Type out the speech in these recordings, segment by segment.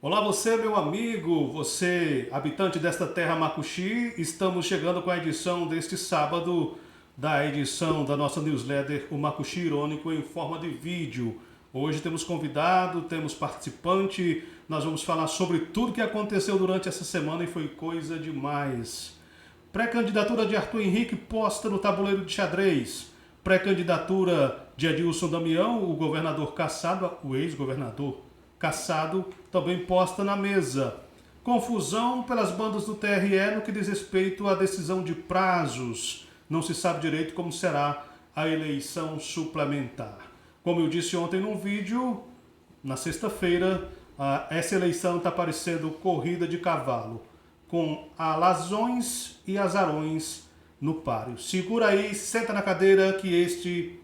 Olá você, meu amigo, você, habitante desta terra Macuxi, estamos chegando com a edição deste sábado da edição da nossa newsletter, o Macuxi Irônico, em forma de vídeo. Hoje temos convidado, temos participante, nós vamos falar sobre tudo que aconteceu durante essa semana e foi coisa demais. Pré-candidatura de Arthur Henrique posta no tabuleiro de xadrez. Pré-candidatura de Edilson Damião, o governador cassado, o ex-governador cassado, também posta na mesa. Confusão pelas bandas do TRE no que diz respeito à decisão de prazos. Não se sabe direito como será a eleição suplementar. Como eu disse ontem num vídeo, na sexta-feira, essa eleição está parecendo corrida de cavalo, com alazões e azarões no páreo. Segura aí, senta na cadeira que este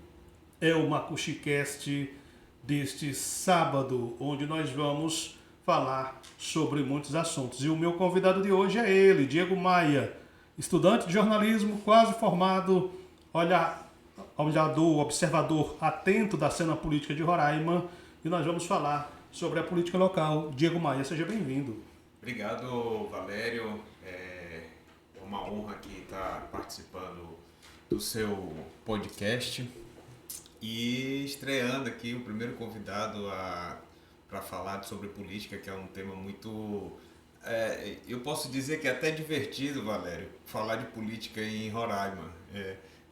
é o MacuxiCast deste sábado, onde nós vamos falar sobre muitos assuntos. E o meu convidado de hoje é ele, Diego Maia, estudante de jornalismo, quase formado, olhador, observador atento da cena política de Roraima, e nós vamos falar sobre a política local. Diego Maia, seja bem-vindo. Obrigado, Valério. É uma honra aqui estar participando do seu podcast e estreando aqui o primeiro convidado para falar sobre política, que é um tema muito... eu posso dizer que é até divertido, Valério, falar de política em Roraima,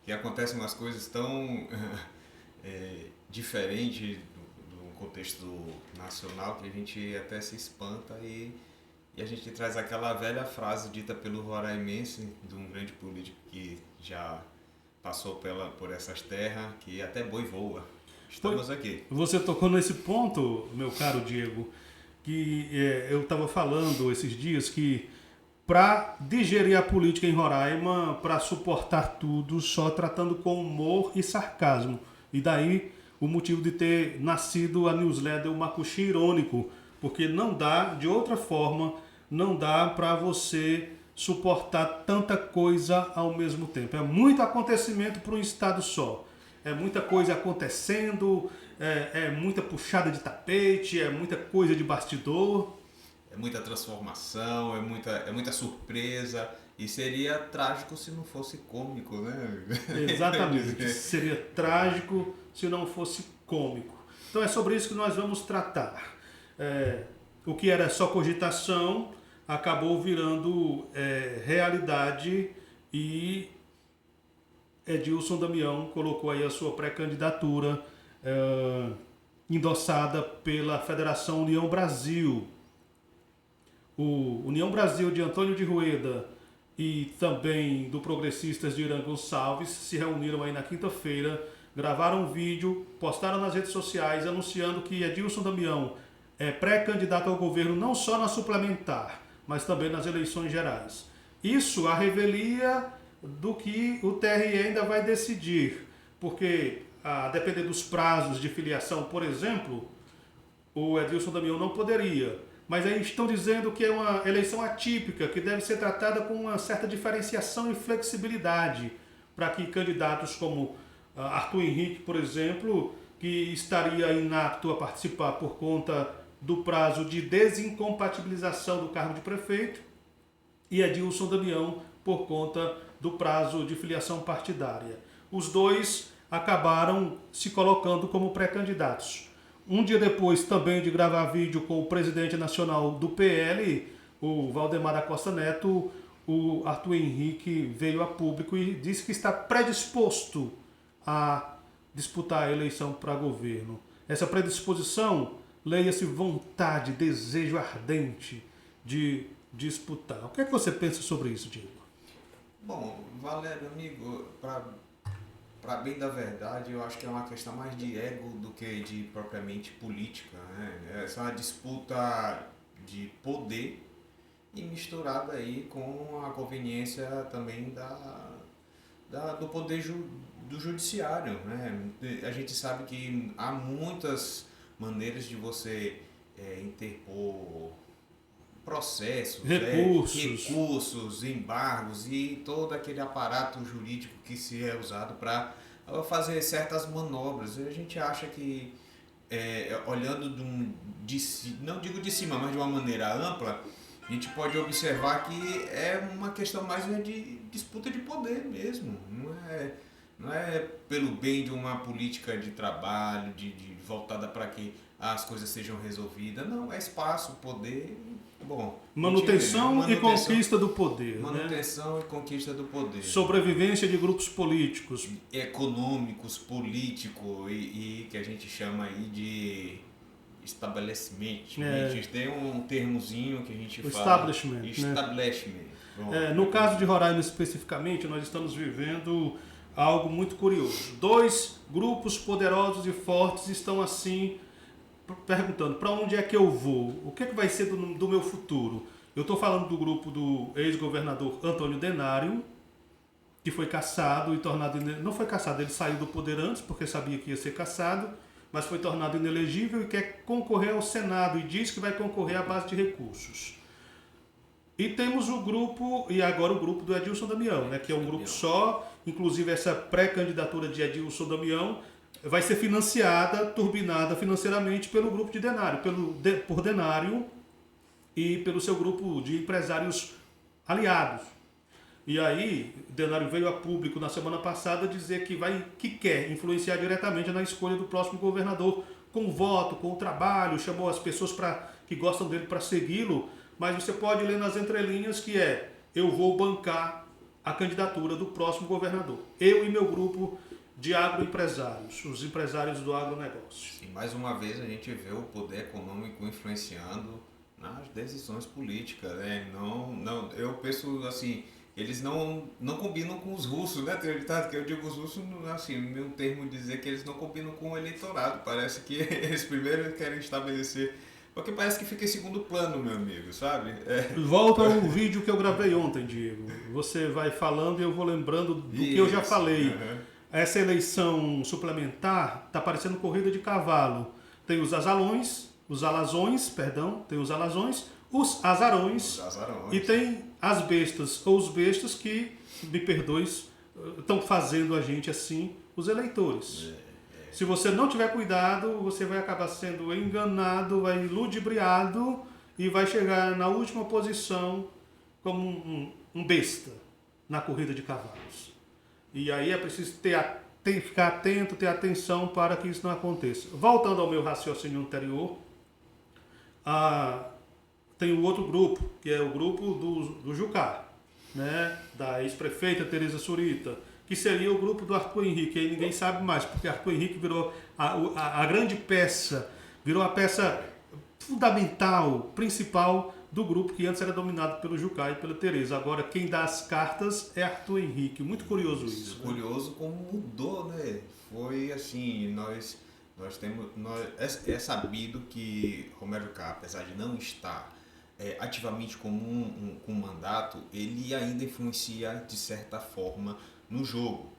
que acontecem umas coisas tão diferentes do contexto nacional que a gente até se espanta e a gente traz aquela velha frase dita pelo roraimense, de um grande político que já passou por essas terras, que até boi voa. Estamos aqui. Você tocou nesse ponto, meu caro Diego, que eu estava falando esses dias que para digerir a política em Roraima, para suportar tudo, só tratando com humor e sarcasmo. E daí o motivo de ter nascido a newsletter O Macuxi Irônico, porque não dá, de outra forma, não dá para você suportar tanta coisa ao mesmo tempo. É muito acontecimento para um estado só. É muita coisa acontecendo, é muita puxada de tapete, é muita coisa de bastidor. É muita transformação, é muita surpresa. E seria trágico se não fosse cômico, né? Exatamente. Seria trágico se não fosse cômico. Então é sobre isso que nós vamos tratar. O que era só cogitação acabou virando realidade e Edilson Damião colocou aí a sua pré-candidatura endossada pela Federação União Brasil. O União Brasil de Antônio de Rueda e também do Progressistas de Irã Gonçalves se reuniram aí na quinta-feira, gravaram um vídeo, postaram nas redes sociais anunciando que Edilson Damião é pré-candidato ao governo não só na suplementar, mas também nas eleições gerais. Isso a revelia do que o TRE ainda vai decidir, porque a depender dos prazos de filiação, por exemplo, o Edilson Damião não poderia. Mas aí estão dizendo que é uma eleição atípica, que deve ser tratada com uma certa diferenciação e flexibilidade, para que candidatos como Arthur Henrique, por exemplo, que estaria inapto a participar por conta do prazo de desincompatibilização do cargo de prefeito, e Edilson Damião por conta do prazo de filiação partidária. Os dois acabaram se colocando como pré-candidatos. Um dia depois também de gravar vídeo com o presidente nacional do PL, o Valdemar da Costa Neto, o Arthur Henrique veio a público e disse que está predisposto a disputar a eleição para governo. Essa predisposição, leia-se vontade, desejo ardente de disputar. O que é que você pensa sobre isso, Diego? Bom, Valério, amigo, para bem da verdade, eu acho que é uma questão mais de ego do que de propriamente política, né? Essa é uma disputa de poder e misturada aí com a conveniência também do poder do judiciário, né? A gente sabe que há muitas maneiras de você interpor processos, recursos, embargos e todo aquele aparato jurídico que se é usado para fazer certas manobras. A gente acha que olhando não digo de cima, mas de uma maneira ampla, a gente pode observar que é uma questão mais de disputa de poder mesmo. Não é pelo bem de uma política de trabalho, voltada para que as coisas sejam resolvidas. Não, é espaço, poder. Bom, manutenção e conquista do poder. Manutenção e conquista do poder. Sobrevivência de grupos políticos. Econômicos, políticos e que a gente chama aí de estabelecimento. A gente tem um termozinho que a gente fala. Establishment. Bom, no caso de Roraima especificamente, nós estamos vivendo algo muito curioso. 2 grupos poderosos e fortes estão assim perguntando para onde é que eu vou, o que é que vai ser do meu futuro. Eu estou falando do grupo do ex-governador Antônio Denário, que foi cassado e tornado... Não foi cassado, ele saiu do poder antes porque sabia que ia ser cassado, mas foi tornado inelegível e quer concorrer ao Senado e diz que vai concorrer à base de recursos. E temos o grupo do Edilson Damião, né, que é um grupo só, inclusive essa pré-candidatura de Edilson Damião vai ser financiada, turbinada financeiramente pelo grupo de Denário, por Denário e pelo seu grupo de empresários aliados. E aí, Denário veio a público na semana passada dizer que quer influenciar diretamente na escolha do próximo governador, com o voto, com o trabalho, chamou as pessoas que gostam dele para segui-lo, mas você pode ler nas entrelinhas que eu vou bancar a candidatura do próximo governador. Eu e meu grupo de agroempresários, os empresários do agronegócio. Sim, mais uma vez a gente vê o poder econômico influenciando nas decisões políticas, né? Não, eu penso assim, eles não combinam com os russos, né? Tem um ditado que eu digo os russos, assim, meu termo dizer que eles não combinam com o eleitorado. Parece que eles primeiro querem estabelecer, porque parece que fica em segundo plano, meu amigo, sabe? Volta ao vídeo que eu gravei ontem, Diego. Você vai falando e eu vou lembrando do que eu já falei. Uhum. Essa eleição suplementar está parecendo corrida de cavalo. Tem os alazões, os azarões e tem as bestas, ou os bestas que, me perdoe, estão fazendo a gente assim, os eleitores. Se você não tiver cuidado, você vai acabar sendo enganado, vai ludibriado e vai chegar na última posição como um besta na corrida de cavalos. E aí é preciso ficar atento, ter atenção para que isso não aconteça. Voltando ao meu raciocínio anterior, tem o outro grupo, que é o grupo do Jucá, né? Da ex-prefeita Tereza Surita, que seria o grupo do Arthur Henrique. Aí ninguém sabe mais, porque Arthur Henrique virou a grande peça, virou a peça fundamental, principal do grupo que antes era dominado pelo Jucá e pela Tereza. Agora quem dá as cartas é Arthur Henrique. Muito curioso isso. Curioso como mudou, né? Foi assim, é sabido que Romero Jucá, apesar de não estar ativamente como um mandato, ele ainda influencia de certa forma no jogo.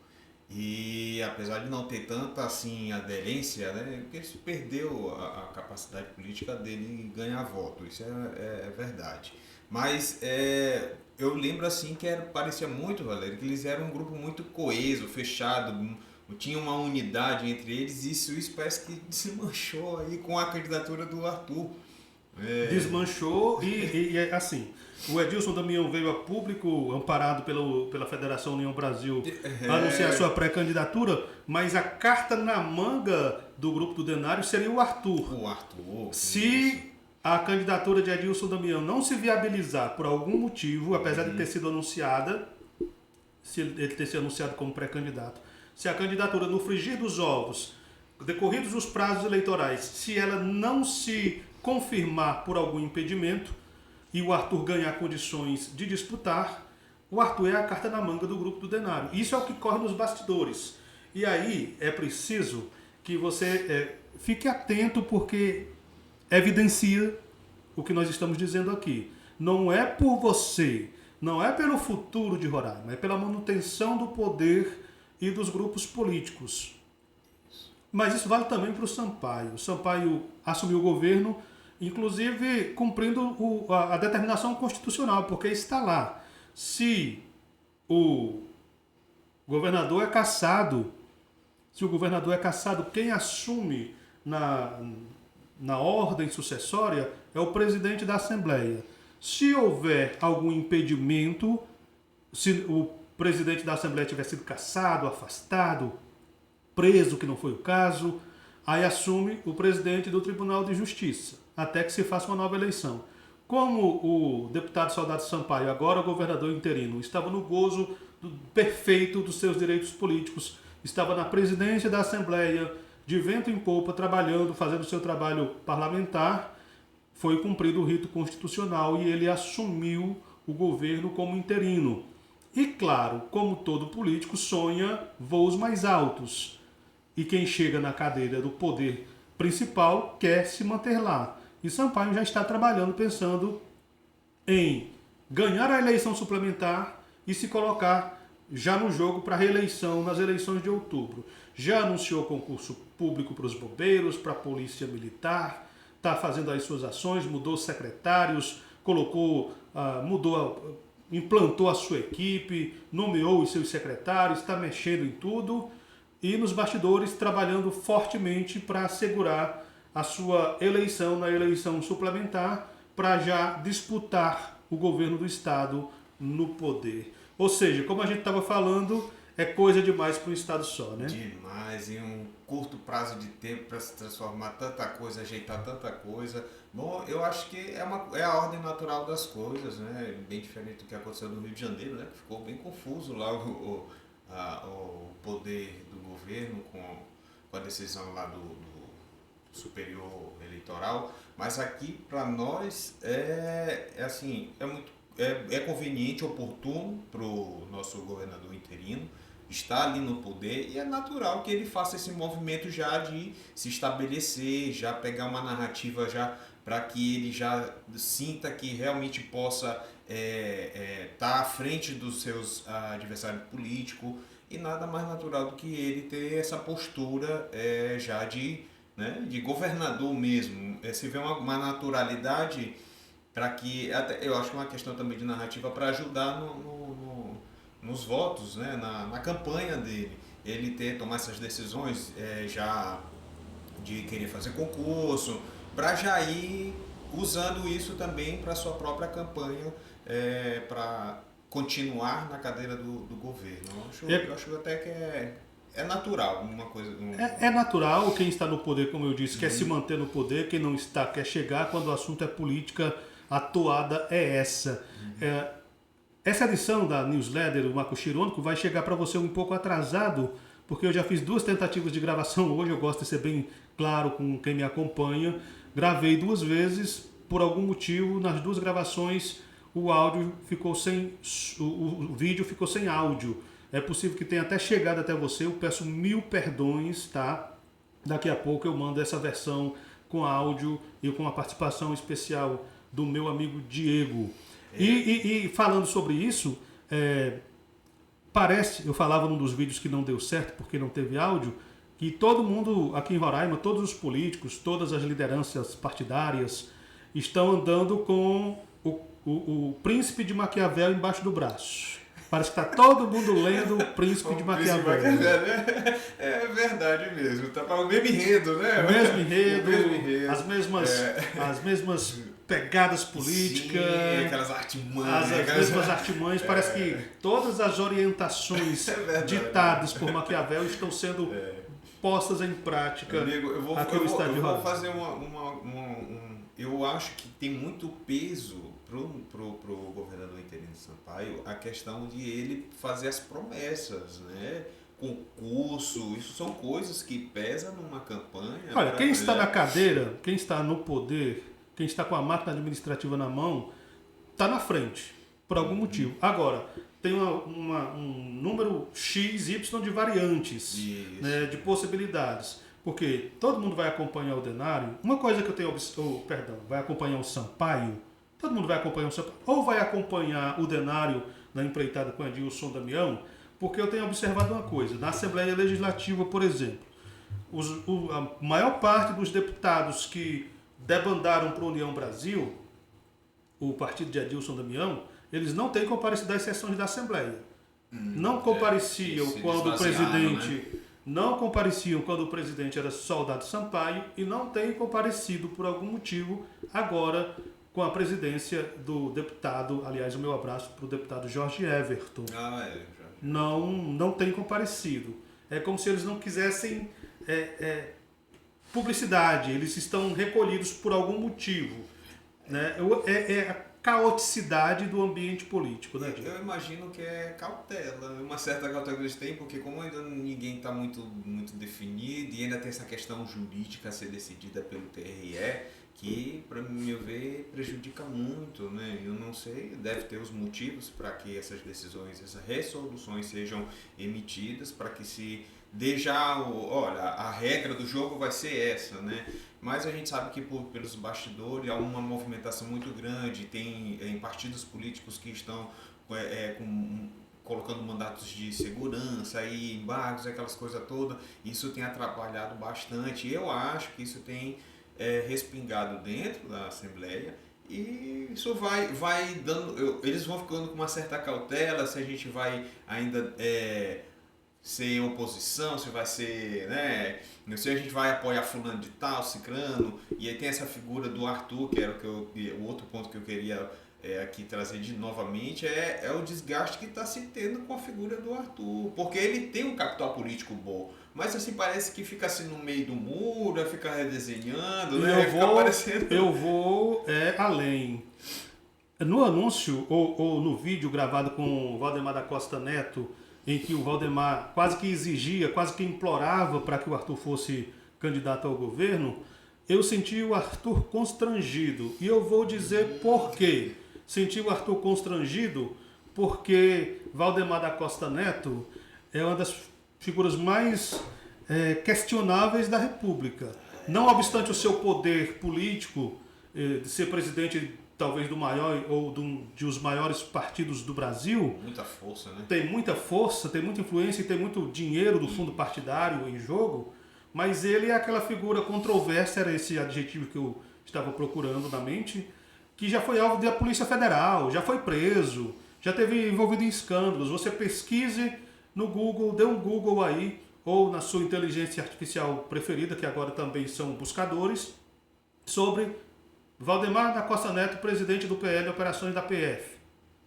E apesar de não ter tanta assim aderência, né, porque ele perdeu a capacidade política dele ganhar voto, isso é verdade. Mas eu lembro assim que parecia muito, Valério, que eles eram um grupo muito coeso, fechado, tinha uma unidade entre eles, e isso parece que desmanchou aí com a candidatura do Arthur. Desmanchou e assim, o Edilson Damião veio a público, amparado pela Federação União Brasil, anunciar sua pré-candidatura, mas a carta na manga do grupo do Denário seria o Arthur. O Arthur. Se a candidatura de Edilson Damião não se viabilizar por algum motivo, apesar de ter sido anunciada, se ele ter sido anunciado como pré-candidato, se a candidatura no frigir dos ovos, decorridos os prazos eleitorais, se ela não se confirmar por algum impedimento e o Arthur ganhar condições de disputar, o Arthur é a carta na manga do grupo do Denário. Isso é o que corre nos bastidores. E aí é preciso que você fique atento, porque evidencia o que nós estamos dizendo aqui. Não é por você, não é pelo futuro de Roraima, é pela manutenção do poder e dos grupos políticos. Mas isso vale também para o Sampaio. O Sampaio assumiu o governo, inclusive cumprindo a determinação constitucional, porque está lá. Se o governador é cassado, quem assume na ordem sucessória é o presidente da Assembleia. Se houver algum impedimento, se o presidente da Assembleia tiver sido cassado, afastado, preso, que não foi o caso, aí assume o presidente do Tribunal de Justiça, até que se faça uma nova eleição. Como o deputado Soldado Sampaio, agora governador interino, estava no gozo perfeito dos seus direitos políticos, estava na presidência da Assembleia, de vento em popa, trabalhando, fazendo o seu trabalho parlamentar, foi cumprido o rito constitucional e ele assumiu o governo como interino. E claro, como todo político, sonha voos mais altos. E quem chega na cadeira do poder principal quer se manter lá. E Sampaio já está trabalhando, pensando em ganhar a eleição suplementar e se colocar já no jogo para a reeleição nas eleições de outubro. Já anunciou concurso público para os bombeiros, para a polícia militar, está fazendo as suas ações, mudou secretários, implantou a sua equipe, nomeou os seus secretários, está mexendo em tudo e nos bastidores trabalhando fortemente para assegurar a sua eleição na eleição suplementar para já disputar o governo do Estado no poder. Ou seja, como a gente estava falando, é coisa demais para um Estado só, né? Demais, em um curto prazo de tempo para se transformar tanta coisa, ajeitar tanta coisa. Bom, eu acho que é a ordem natural das coisas, né? Bem diferente do que aconteceu no Rio de Janeiro, né? Que ficou bem confuso lá o poder do governo com a decisão lá do Superior Eleitoral, mas aqui para nós é conveniente, oportuno para o nosso governador interino estar ali no poder e é natural que ele faça esse movimento já de se estabelecer, já pegar uma narrativa já para que ele já sinta que realmente possa estar à frente dos seus adversários políticos e nada mais natural do que ele ter essa postura já de governador mesmo. Se vê uma naturalidade para que, até, eu acho que é uma questão também de narrativa para ajudar nos votos, né? na campanha dele. Ele tomar essas decisões já de querer fazer concurso, para já ir usando isso também para a sua própria campanha, para continuar na cadeira do governo. Eu acho até que é natural uma coisa. É natural, quem está no poder, como eu disse, quer se manter no poder, quem não está quer chegar, quando o assunto é política, a toada é essa. Essa edição da newsletter, o Marco Chirônico, vai chegar para você um pouco atrasado, porque eu já fiz 2 tentativas de gravação hoje, eu gosto de ser bem claro com quem me acompanha. Gravei 2 vezes, por algum motivo, nas 2 gravações o vídeo ficou sem áudio. É possível que tenha até chegado até você, eu peço 1000 perdões, tá? Daqui a pouco eu mando essa versão com áudio e com a participação especial do meu amigo Diego. E falando sobre isso, eu falava num dos vídeos que não deu certo porque não teve áudio, que todo mundo aqui em Roraima, todos os políticos, todas as lideranças partidárias estão andando com o Príncipe de Maquiavel embaixo do braço. Parece que está todo mundo lendo o Príncipe de Maquiavel. É verdade mesmo. Tá para o mesmo enredo, né? O mesmo enredo. As mesmas pegadas políticas. Sim, aquelas artimanhas. As mesmas artimanhas. Parece que todas as orientações ditadas por Maquiavel estão sendo postas em prática. Amigo, eu vou fazer eu acho que tem muito peso pro governador interino Sampaio a questão de ele fazer as promessas, né? Concurso, isso são coisas que pesam numa campanha. Olha, quem está na cadeira, quem está no poder, quem está com a máquina administrativa na mão, está na frente, por algum motivo. Agora, tem um número X, Y de variantes, né, de possibilidades. Porque todo mundo vai acompanhar o Denário. Uma coisa que eu tenho... vai acompanhar o Sampaio. Todo mundo vai acompanhar o Sampaio. Ou vai acompanhar o Denário na empreitada com Edilson Damião. Porque eu tenho observado uma coisa. Na Assembleia Legislativa, por exemplo, a maior parte dos deputados que debandaram para a União Brasil, o partido de Edilson Damião, eles não têm comparecido às sessões da Assembleia. Não compareciam quando o presidente... Né? não compareciam quando o presidente era Soldado Sampaio e não têm comparecido por algum motivo agora com a presidência do deputado, aliás, o meu abraço para o deputado Jorge Everton. Não tem comparecido. É como se eles não quisessem publicidade, eles estão recolhidos por algum motivo. Né? É a caoticidade do ambiente político. Né, eu imagino que é cautela, uma certa cautela que eles têm, porque como ainda ninguém está muito definido e ainda tem essa questão jurídica a ser decidida pelo TRE, que, para meu ver, prejudica muito, né? Eu não sei, deve ter os motivos para que essas decisões, essas resoluções sejam emitidas, para que se dê já, olha, a regra do jogo vai ser essa, né? Mas a gente sabe que pelos bastidores há uma movimentação muito grande, tem partidos políticos que estão colocando mandatos de segurança e embargos, aquelas coisas todas, isso tem atrapalhado bastante. Eu acho que isso tem respingado dentro da Assembleia e isso vai dando, eles vão ficando com uma certa cautela se a gente vai ainda ser oposição, se vai ser, né, se a gente vai apoiar fulano de tal, cicrano, e aí tem essa figura do Arthur, que era o outro ponto que eu queria aqui trazer novamente, é o desgaste que está se tendo com a figura do Arthur, porque ele tem um capital político bom, mas assim parece que fica assim no meio do muro, fica redesenhando, né? Eu vou além. No anúncio ou no vídeo gravado com o Valdemar da Costa Neto, em que o Valdemar quase que exigia, quase que implorava para que o Arthur fosse candidato ao governo, eu senti o Arthur constrangido. E eu vou dizer por quê. Senti o Arthur constrangido porque Valdemar da Costa Neto é uma das figuras mais questionáveis da República. Não obstante o seu poder político, de ser presidente talvez do maior ou de os maiores partidos do Brasil. Muita força, né? Tem muita força, tem muita influência e tem muito dinheiro do fundo partidário em jogo, mas ele é aquela figura controversa, era esse adjetivo que eu estava procurando na mente, que já foi alvo da Polícia Federal, já foi preso, já teve envolvido em escândalos. Você pesquise no Google, dê um Google aí, ou na sua inteligência artificial preferida, que agora também são buscadores, sobre Valdemar da Costa Neto, presidente do PL, operações da PF,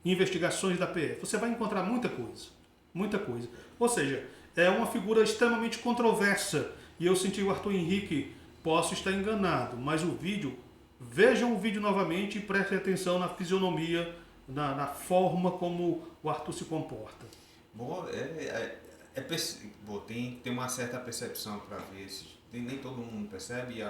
investigações da PF. Você vai encontrar muita coisa, muita coisa. Ou seja, é uma figura extremamente controversa. E eu senti o Arthur Henrique, posso estar enganado, mas o vídeo, vejam o vídeo novamente e prestem atenção na fisionomia, na forma como o Arthur se comporta. Bom, tem uma certa percepção para ver, nem todo mundo percebe,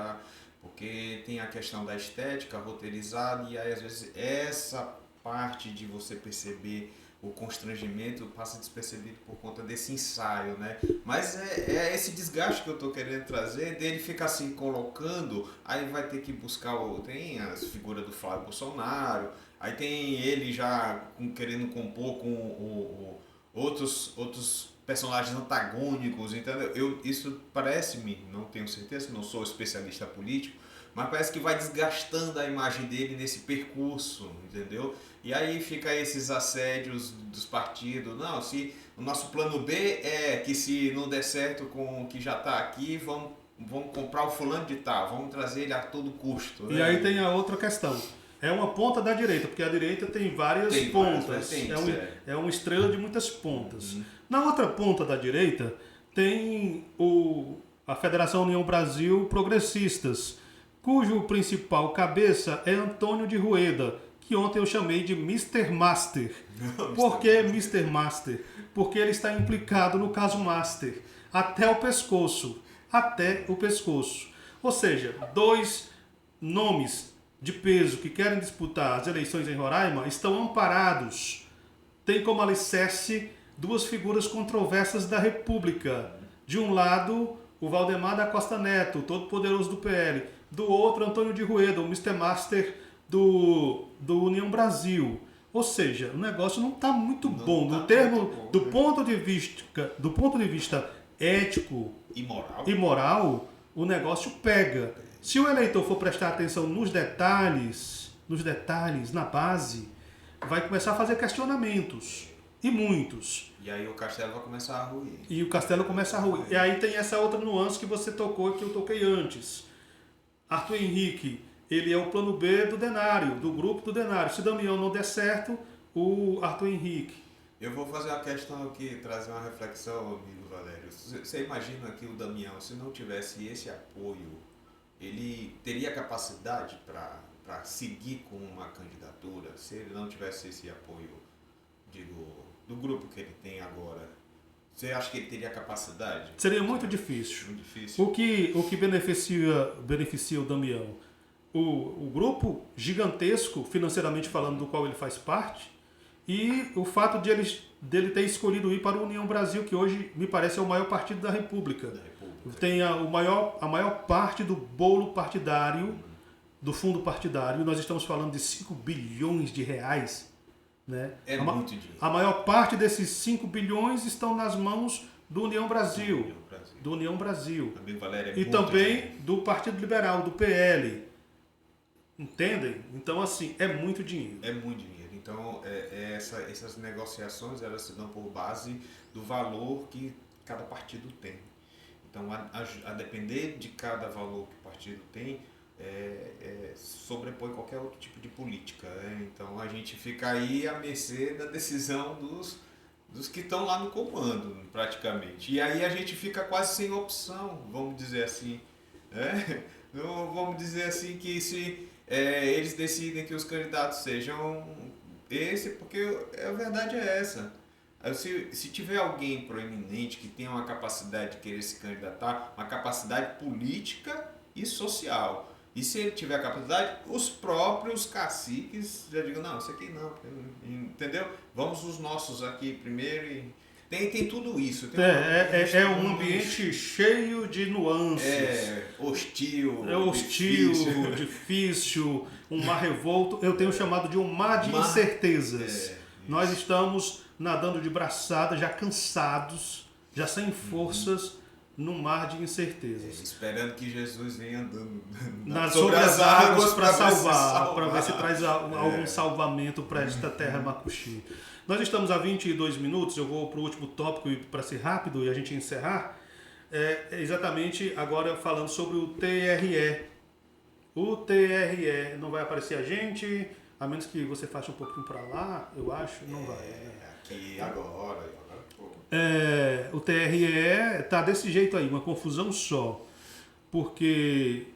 porque tem a questão da estética roteirizada e aí às vezes essa parte de você perceber o constrangimento passa despercebido por conta desse ensaio, né? Mas é esse desgaste que eu tô querendo trazer, dele ficar se colocando, aí vai ter que buscar, tem as figuras do Flávio Bolsonaro, aí tem ele já querendo compor com outros personagens antagônicos, entendeu? Isso parece-me, não tenho certeza, não sou especialista político, mas parece que vai desgastando a imagem dele nesse percurso, entendeu? E aí fica esses assédios dos partidos, não, se o nosso plano B é que se não der certo com o que já está aqui, vamos comprar o fulano de tal, vamos trazer ele a todo custo. Né? E aí tem a outra questão. É uma ponta da direita, porque a direita tem várias pontas. É uma estrela de muitas pontas. Uhum. Na outra ponta da direita tem a Federação União Brasil Progressistas, cujo principal cabeça é Antônio de Rueda, que ontem eu chamei de Mr. Master. Por que Mr. Master? Porque ele está implicado no caso Master, até o pescoço. Até o pescoço. Ou seja, dois nomes de peso que querem disputar as eleições em Roraima estão amparados. Tem como alicerce duas figuras controversas da República. De um lado, o Valdemar da Costa Neto, o todo-poderoso do PL. Do outro, Antônio de Rueda, o Mr. Master do União Brasil. Ou seja, o negócio não está muito bom. Do ponto de vista ético e moral, o negócio pega. Se o eleitor for prestar atenção nos detalhes, na base, vai começar a fazer questionamentos. e muitos. E aí o castelo vai começar a ruir. E o castelo começa a ruir. E aí tem essa outra nuance que você tocou, que eu toquei antes. Arthur Henrique, ele é o plano B do Denário, do grupo do Denário. Se Damião não der certo, o Arthur Henrique. Eu vou fazer uma questão aqui, trazer uma reflexão, amigo Valério. Você imagina que o Damião, se não tivesse esse apoio, ele teria capacidade para seguir com uma candidatura? Se ele não tivesse esse apoio, digo, do grupo que ele tem agora, você acha que ele teria capacidade? Seria muito difícil. Muito difícil. O que beneficia o Damião? O grupo gigantesco, financeiramente falando, do qual ele faz parte, e o fato dele ter escolhido ir para a União Brasil, que hoje me parece é o maior partido da República. Tem a maior parte do bolo partidário, do fundo partidário. Nós estamos falando de 5 bilhões de reais. Né? É muito dinheiro. A maior parte desses 5 bilhões estão nas mãos do União Brasil. Do União Brasil. Amigo Valério, e também do Partido Liberal, do PL. Entendem? Então, assim, é muito dinheiro. É muito dinheiro. Então, essas negociações, elas se dão por base do valor que cada partido tem. Então, a depender de cada valor que o partido tem, sobrepõe qualquer outro tipo de política. Né? Então, a gente fica aí à mercê da decisão dos que estão lá no comando, praticamente. E aí a gente fica quase sem opção, vamos dizer assim. Vamos dizer assim que se eles decidem que os candidatos sejam esse, porque a verdade é essa. Se tiver alguém proeminente que tenha uma capacidade de querer se candidatar, uma capacidade política e social, e se ele tiver a capacidade, os próprios caciques já digam, não, isso aqui não, entendeu? Vamos os nossos aqui primeiro e... Tem tudo isso. É um ambiente cheio de nuances. Hostil. Difícil, um mar revolto. Eu tenho chamado de um mar de incertezas. Nós estamos nadando de braçada, já cansados, já sem forças, num mar de incertezas. Esperando que Jesus venha andando sobre as águas para salvar, para ver se traz algum salvamento para esta terra Macuxi. Nós estamos a 22 minutos, eu vou para o último tópico para ser rápido e a gente encerrar. Exatamente agora falando sobre o TRE. O TRE não vai aparecer a gente, a menos que você faça um pouquinho para lá, eu acho, não vai. Aqui agora. O TRE tá desse jeito aí, uma confusão só, porque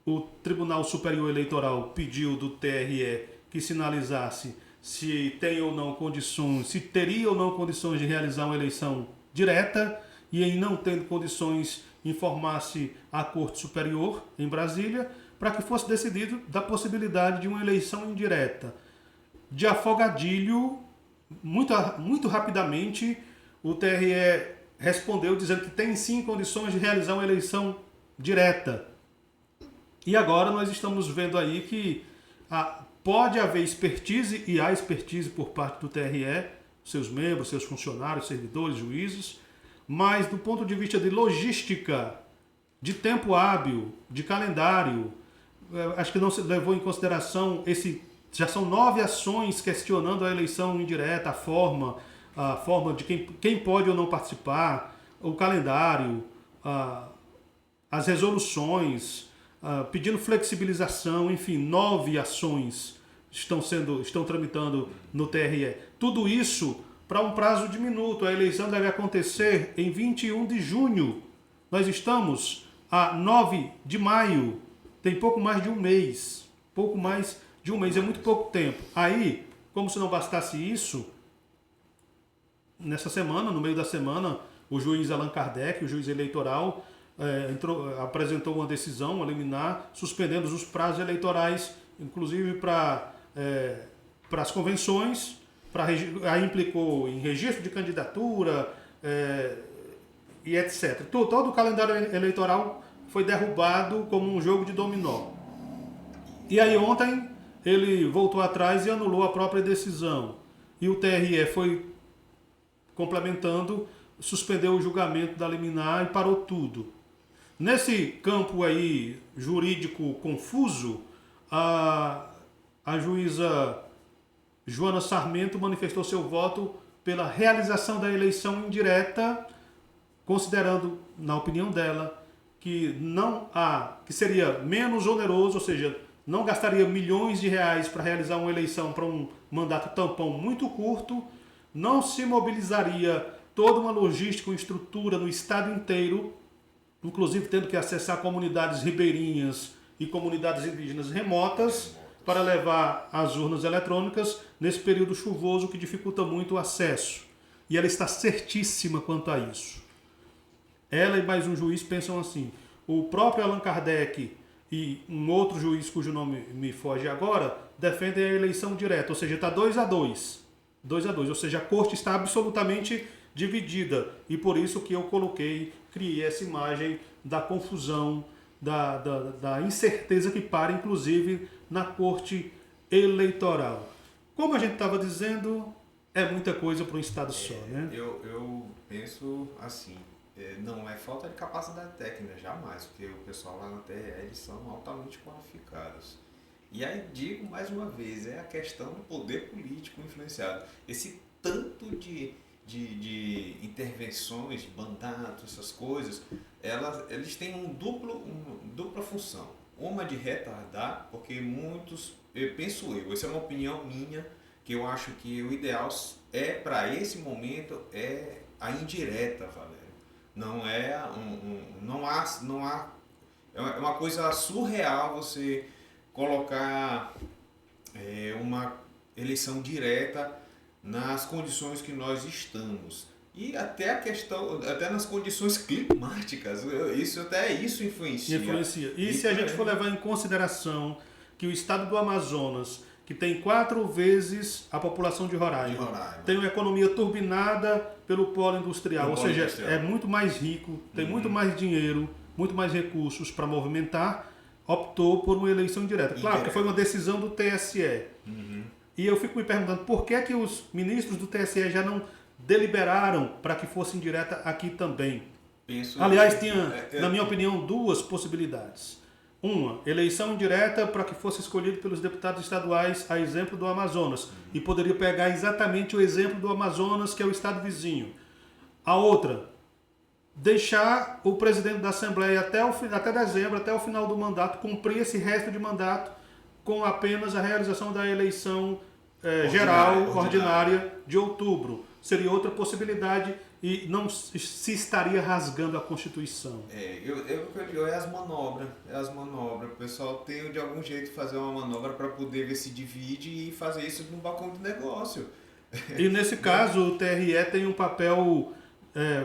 o Tribunal Superior Eleitoral pediu do TRE que sinalizasse se tem ou não condições, se teria ou não condições de realizar uma eleição direta, e em não tendo condições informasse a Corte Superior em Brasília para que fosse decidido da possibilidade de uma eleição indireta. De afogadilho, muito rapidamente, o TRE respondeu dizendo que tem sim condições de realizar uma eleição direta. E agora nós estamos vendo aí que pode haver expertise, e há expertise por parte do TRE, seus membros, seus funcionários, servidores, juízes, mas do ponto de vista de logística, de tempo hábil, de calendário, acho que não se levou em consideração já são 9 ações questionando a eleição indireta, a forma de quem pode ou não participar, o calendário, as resoluções, pedindo flexibilização, enfim, 9 ações estão tramitando no TRE. Tudo isso para um prazo diminuto. A eleição deve acontecer em 21 de junho. Nós estamos a 9 de maio. Tem pouco mais de um mês. Pouco mais de um mês. É muito pouco tempo. Aí, como se não bastasse isso, nessa semana, no meio da semana, o juiz Allan Kardec, o juiz eleitoral, apresentou uma decisão, uma liminar, suspendendo os prazos eleitorais, inclusive para as convenções, aí implicou em registro de candidatura e etc. Todo o calendário eleitoral foi derrubado como um jogo de dominó. E aí ontem ele voltou atrás e anulou a própria decisão. E o TRE foi complementando, suspendeu o julgamento da liminar e parou tudo. Nesse campo aí jurídico confuso, a juíza Joana Sarmento manifestou seu voto pela realização da eleição indireta, considerando, na opinião dela, que seria menos oneroso, ou seja, não gastaria milhões de reais para realizar uma eleição para um mandato tampão muito curto, não se mobilizaria toda uma logística, uma estrutura no estado inteiro, inclusive tendo que acessar comunidades ribeirinhas e comunidades indígenas remotas para levar as urnas eletrônicas nesse período chuvoso que dificulta muito o acesso. E ela está certíssima quanto a isso. Ela e mais um juiz pensam assim. O próprio Allan Kardec e um outro juiz cujo nome me foge agora defendem a eleição direta, ou seja, está 2-2. 2-2, ou seja, a corte está absolutamente dividida. E por isso que eu criei essa imagem da confusão, da incerteza que para, inclusive, na corte eleitoral. Como a gente estava dizendo, é muita coisa para um estado só, né? Eu penso assim, não é falta de capacidade técnica, jamais, porque o pessoal lá na TRE, eles são altamente qualificados. E aí digo mais uma vez, é a questão do poder político influenciado. Esse tanto de intervenções, mandatos, essas coisas, eles têm uma dupla função. Uma de retardar, porque muitos, essa é uma opinião minha, que eu acho que o ideal para esse momento é a indireta, Valério. Não é é uma coisa surreal você colocar uma eleição direta nas condições que nós estamos. E até até nas condições climáticas, isso influencia. E se a gente for levar em consideração que o estado do Amazonas, que tem 4 vezes a população de Roraima, tem uma economia turbinada pelo polo industrial, ou seja, é muito mais rico, tem muito mais dinheiro, muito mais recursos para movimentar, optou por uma eleição direta. Claro que foi uma decisão do TSE. E eu fico me perguntando por que os ministros do TSE já não deliberaram para que fosse indireta aqui também. Aliás, tinha, na minha opinião, 2 possibilidades. Uma, eleição indireta para que fosse escolhido pelos deputados estaduais, a exemplo do Amazonas. E poderia pegar exatamente o exemplo do Amazonas, que é o estado vizinho. A outra, deixar o presidente da Assembleia até dezembro, até o final do mandato, cumprir esse resto de mandato com apenas a realização da eleição ordinária de outubro. Seria outra possibilidade e não se estaria rasgando a Constituição. É as manobras. O pessoal tem de algum jeito fazer uma manobra para poder ver se divide e fazer isso num balcão de negócio. E nesse caso o TRE tem um papel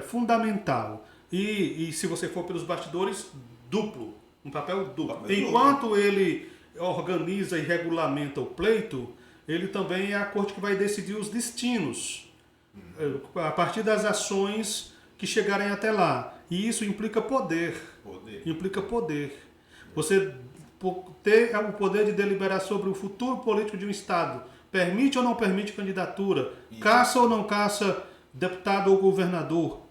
fundamental. E se você for pelos bastidores, duplo. Um papel duplo. Enquanto ele organiza e regulamenta o pleito, ele também é a corte que vai decidir os destinos. A partir das ações que chegarem até lá. E isso implica poder. Implica poder. Você ter o poder de deliberar sobre o futuro político de um Estado. Permite ou não permite candidatura. Caça ou não caça deputado ou governador.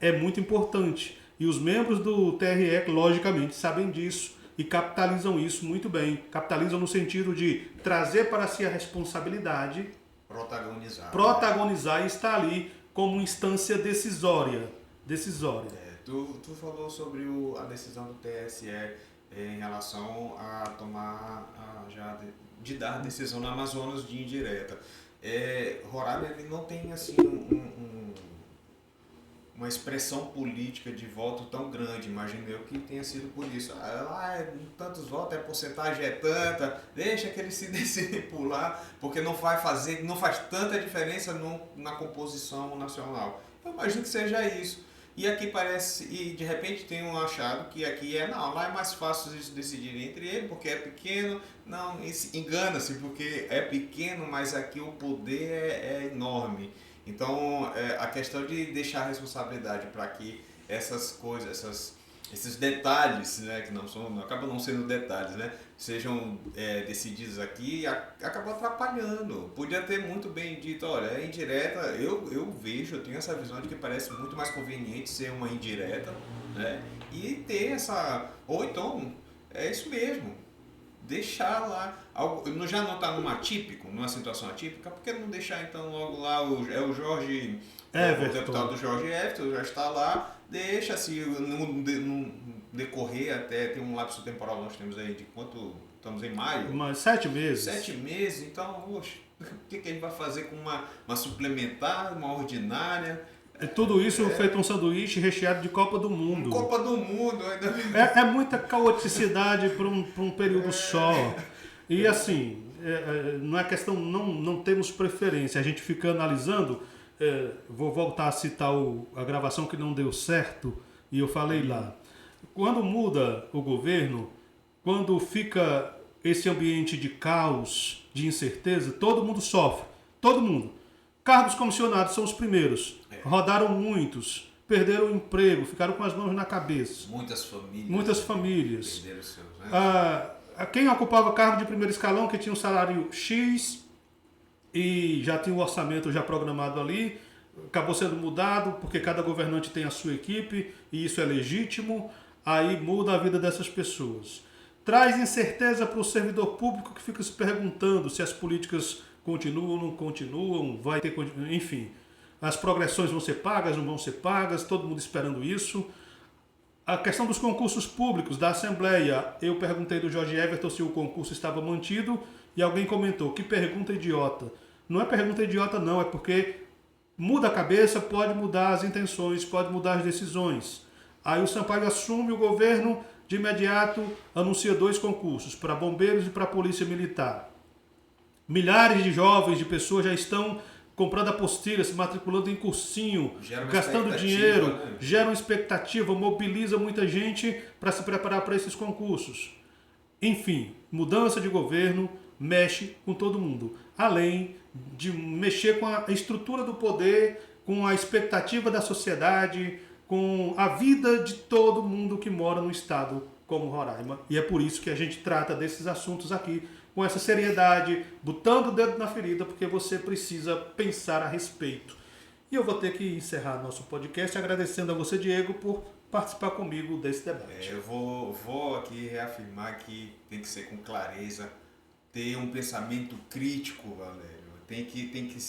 É muito importante. E os membros do TRE, logicamente, sabem disso e capitalizam isso muito bem. Capitalizam no sentido de trazer para si a responsabilidade, protagonizar e estar ali como instância decisória. Tu falou sobre a decisão do TSE em relação a de dar decisão no Amazonas de indireta. Roraima ele não tem assim uma expressão política de voto tão grande, imagino eu que tenha sido por isso. Tantos votos, a porcentagem é tanta, deixa que eles se decidem por lá, porque não faz tanta diferença na composição nacional. Eu imagino que seja isso. E aqui e de repente tem um achado que aqui lá é mais fácil eles decidirem entre eles, porque é pequeno. Não, engana-se, porque é pequeno, mas aqui o poder é enorme. Então, a questão de deixar a responsabilidade para que essas coisas, esses detalhes, né, que acabam não sendo detalhes, né, sejam decididos aqui, acabou atrapalhando. Podia ter muito bem dito, olha, é indireta, eu tenho essa visão de que parece muito mais conveniente ser uma indireta, né, e ter ou então, é isso mesmo, deixar lá. Já não está numa situação atípica, por que não deixar então logo lá o Jorge Everton. O deputado Jorge Everton já está lá, deixa se no decorrer até, tem um lapso temporal, nós temos aí de quanto? Estamos em maio? Mas 7 meses. 7 meses, então, oxe, o que a gente vai fazer com uma suplementar, uma ordinária? Tudo isso feito um sanduíche recheado de Copa do Mundo. Copa do Mundo, ainda. É muita caoticidade para um período só. E assim, não é questão, não temos preferência. A gente fica analisando, vou voltar a citar a gravação que não deu certo, e eu falei lá. Quando muda o governo, quando fica esse ambiente de caos, de incerteza, todo mundo sofre. Todo mundo. Cargos comissionados são os primeiros. Rodaram muitos, perderam o emprego, ficaram com as mãos na cabeça. Muitas famílias. Perderam seus, né? Quem ocupava cargo de primeiro escalão, que tinha um salário X e já tinha um orçamento já programado ali, acabou sendo mudado, porque cada governante tem a sua equipe, e isso é legítimo, aí muda a vida dessas pessoas. Traz incerteza para o servidor público que fica se perguntando se as políticas continuam ou não continuam, vai ter, enfim. As progressões vão ser pagas, não vão ser pagas, todo mundo esperando isso. A questão dos concursos públicos da Assembleia, eu perguntei do Jorge Everton se o concurso estava mantido e alguém comentou, que pergunta idiota. Não é pergunta idiota não, é porque muda a cabeça, pode mudar as intenções, pode mudar as decisões. Aí o Sampaio assume o governo, de imediato anuncia 2 concursos, para bombeiros e para a polícia militar. Milhares de jovens, de pessoas já estão comprando apostilha, se matriculando em cursinho, gastando dinheiro, né? Gera uma expectativa, mobiliza muita gente para se preparar para esses concursos. Enfim, mudança de governo mexe com todo mundo, além de mexer com a estrutura do poder, com a expectativa da sociedade, com a vida de todo mundo que mora no estado como Roraima. E é por isso que a gente trata desses assuntos aqui com essa seriedade, botando o dedo na ferida, porque você precisa pensar a respeito. E eu vou ter que encerrar nosso podcast agradecendo a você, Diego, por participar comigo desse debate. Eu vou aqui reafirmar que tem que ser com clareza, ter um pensamento crítico, Valério. Tem que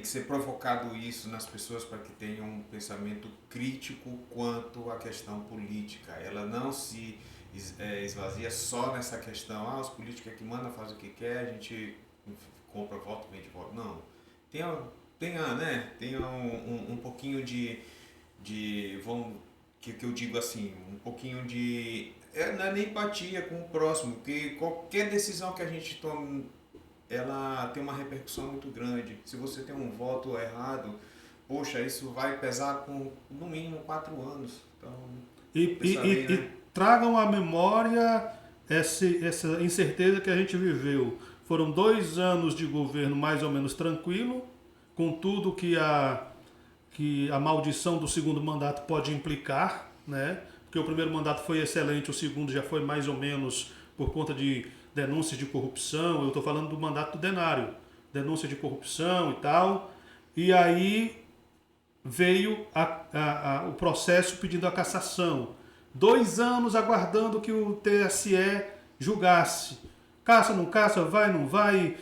ser provocado isso nas pessoas para que tenham um pensamento crítico quanto à questão política. Ela não se esvazia só nessa questão, os políticos que mandam, faz o que quer, a gente compra voto, vende voto. Não. Tenha um pouquinho de que eu digo assim, um pouquinho de não é nem empatia com o próximo, porque qualquer decisão que a gente tome, ela tem uma repercussão muito grande. Se você tem um voto errado, poxa, isso vai pesar com no mínimo 4 anos. Então, e tragam à memória essa incerteza que a gente viveu. Foram 2 anos de governo mais ou menos tranquilo, com tudo que a maldição do segundo mandato pode implicar, né? Porque o primeiro mandato foi excelente, o segundo já foi mais ou menos por conta de denúncias de corrupção. Eu estou falando do mandato do Denário, denúncia de corrupção e tal. E aí veio o processo pedindo a cassação. 2 anos aguardando que o TSE julgasse. Caça, não caça, vai, não vai.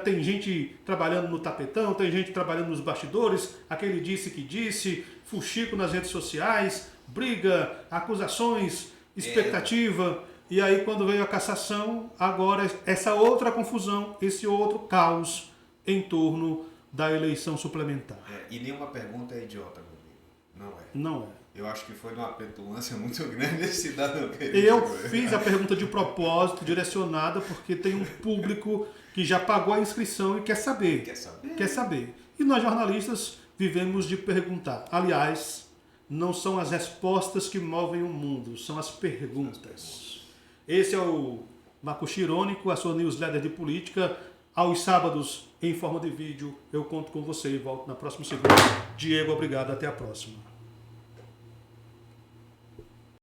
Tem gente trabalhando no tapetão, tem gente trabalhando nos bastidores. Aquele disse que disse, fuxico nas redes sociais, briga, acusações, expectativa. E aí quando veio a cassação, agora essa outra confusão, esse outro caos em torno da eleição suplementar. E nenhuma pergunta é idiota, meu amigo. Não é. Eu acho que foi de uma petulância muito grande esse cidadão. Eu fiz a pergunta de propósito, direcionada, porque tem um público que já pagou a inscrição e quer saber. Quer saber. E nós jornalistas vivemos de perguntar. Aliás, não são as respostas que movem o mundo, são as perguntas. Esse é o Macuxi Irônico, a sua newsletter de política. Aos sábados, em forma de vídeo, eu conto com você e volto na próxima segunda. Diego, obrigado. Até a próxima.